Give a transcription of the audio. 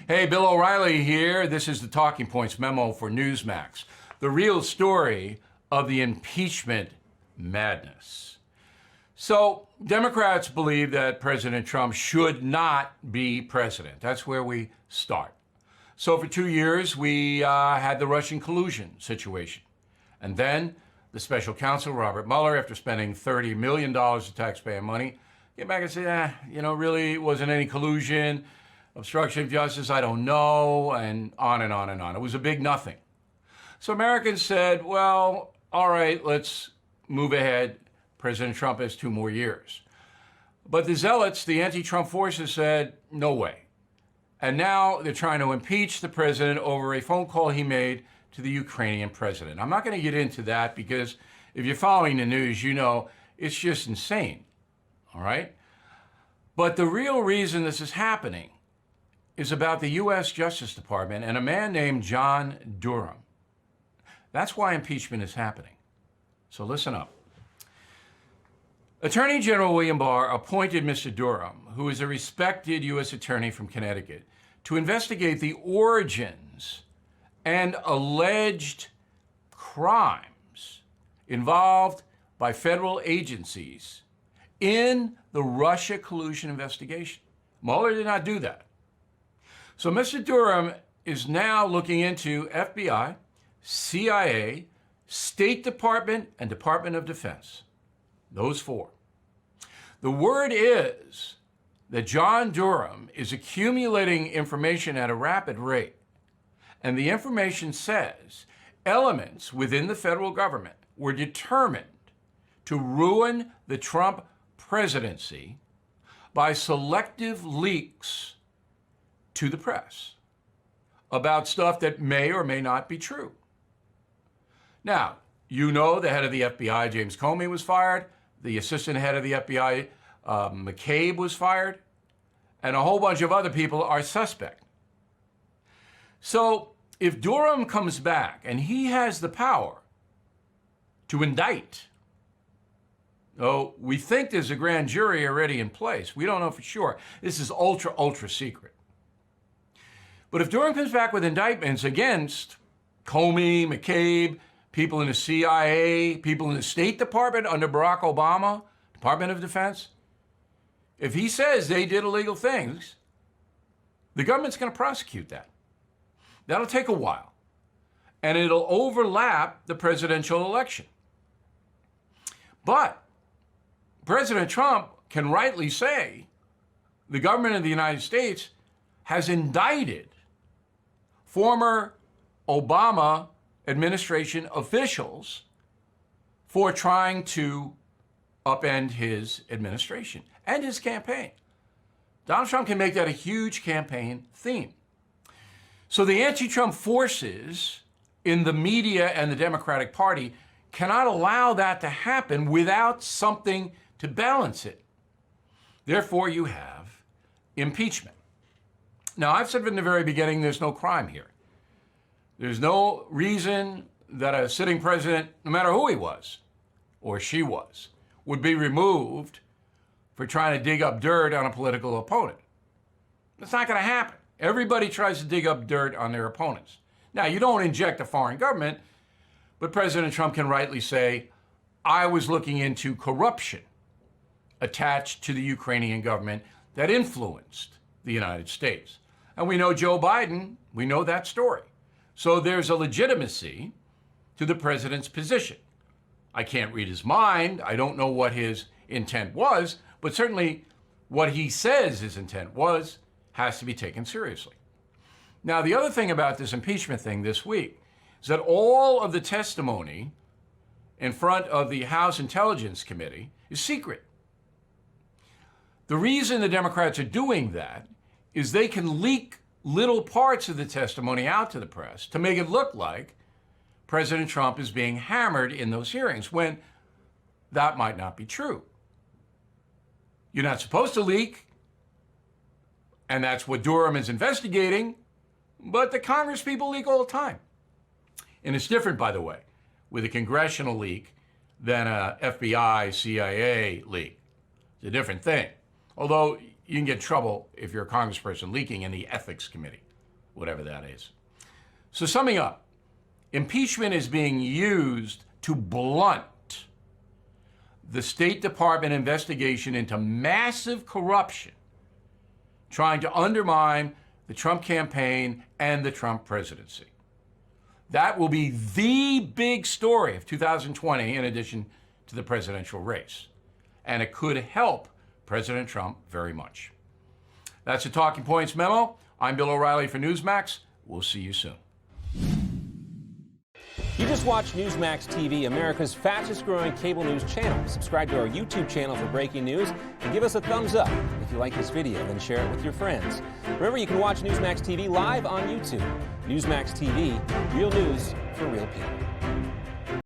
Hey, Bill O'Reilly here. This is the Talking Points memo for Newsmax. The real story of the impeachment madness. So, Democrats believe that President Trump should not be president. That's where we start. So, for 2 years, we had the Russian collusion situation. And then the special counsel, Robert Mueller, after spending $30 million of taxpayer money, came back and said, really it wasn't any collusion, obstruction of justice, I don't know, and on and on and on. It was a big nothing. So Americans said, well, all right, let's move ahead. President Trump has 2 more years. But the zealots, the anti-Trump forces said, no way. And now they're trying to impeach the president over a phone call he made to the Ukrainian president. I'm not going to get into that because if you're following the news, you know it's just insane, all right? But the real reason this is happening is about the U.S. Justice Department and a man named John Durham. That's why impeachment is happening. So listen up. Attorney General William Barr appointed Mr. Durham, who is a respected U.S. attorney from Connecticut, to investigate the origins and alleged crimes involved by federal agencies in the Russia collusion investigation. Mueller did not do that. So Mr. Durham is now looking into FBI, CIA, State Department, and Department of Defense. Those 4. The word is that John Durham is accumulating information at a rapid rate. And the information says elements within the federal government were determined to ruin the Trump presidency by selective leaks to the press about stuff that may or may not be true. Now, you know the head of the FBI, James Comey, was fired. The assistant head of the FBI, McCabe, was fired. And a whole bunch of other people are suspect. So if Durham comes back and he has the power to indict, we think there's a grand jury already in place. We don't know for sure. This is ultra, ultra secret. But if Durham comes back with indictments against Comey, McCabe, people in the CIA, people in the State Department under Barack Obama, Department of Defense, if he says they did illegal things, the government's going to prosecute that. That'll take a while. And it'll overlap the presidential election. But President Trump can rightly say the government of the United States has indicted former Obama administration officials for trying to upend his administration and his campaign. Donald Trump can make that a huge campaign theme. So the anti-Trump forces in the media and the Democratic Party cannot allow that to happen without something to balance it. Therefore, you have impeachment. Now, I've said from the very beginning, there's no crime here. There's no reason that a sitting president, no matter who he was or she was, would be removed for trying to dig up dirt on a political opponent. That's not going to happen. Everybody tries to dig up dirt on their opponents. Now, you don't inject a foreign government, but President Trump can rightly say, I was looking into corruption attached to the Ukrainian government that influenced the United States. And we know Joe Biden, we know that story. So there's a legitimacy to the president's position. I can't read his mind. I don't know what his intent was, but certainly what he says his intent was has to be taken seriously. Now, the other thing about this impeachment thing this week is that all of the testimony in front of the House Intelligence Committee is secret. The reason the Democrats are doing that is they can leak little parts of the testimony out to the press to make it look like President Trump is being hammered in those hearings, when that might not be true. You're not supposed to leak, and that's what Durham is investigating, but the Congress people leak all the time. And it's different, by the way, with a congressional leak than a FBI, CIA leak. It's a different thing. Although you can get in trouble if you're a congressperson leaking in the ethics committee. whatever that is. So summing up, impeachment is being used to blunt the State Department investigation into massive corruption, trying to undermine the Trump campaign and the Trump presidency. That will be the big story of 2020 in addition to the presidential race. And it could help President Trump very much. That's the Talking Points Memo. I'm Bill O'Reilly for Newsmax. We'll see you soon. You just watched Newsmax TV, America's fastest growing cable news channel. Subscribe to our YouTube channel for breaking news and give us a thumbs up. If you like this video, then share it with your friends. Remember, you can watch Newsmax TV live on YouTube. Newsmax TV, real news for real people.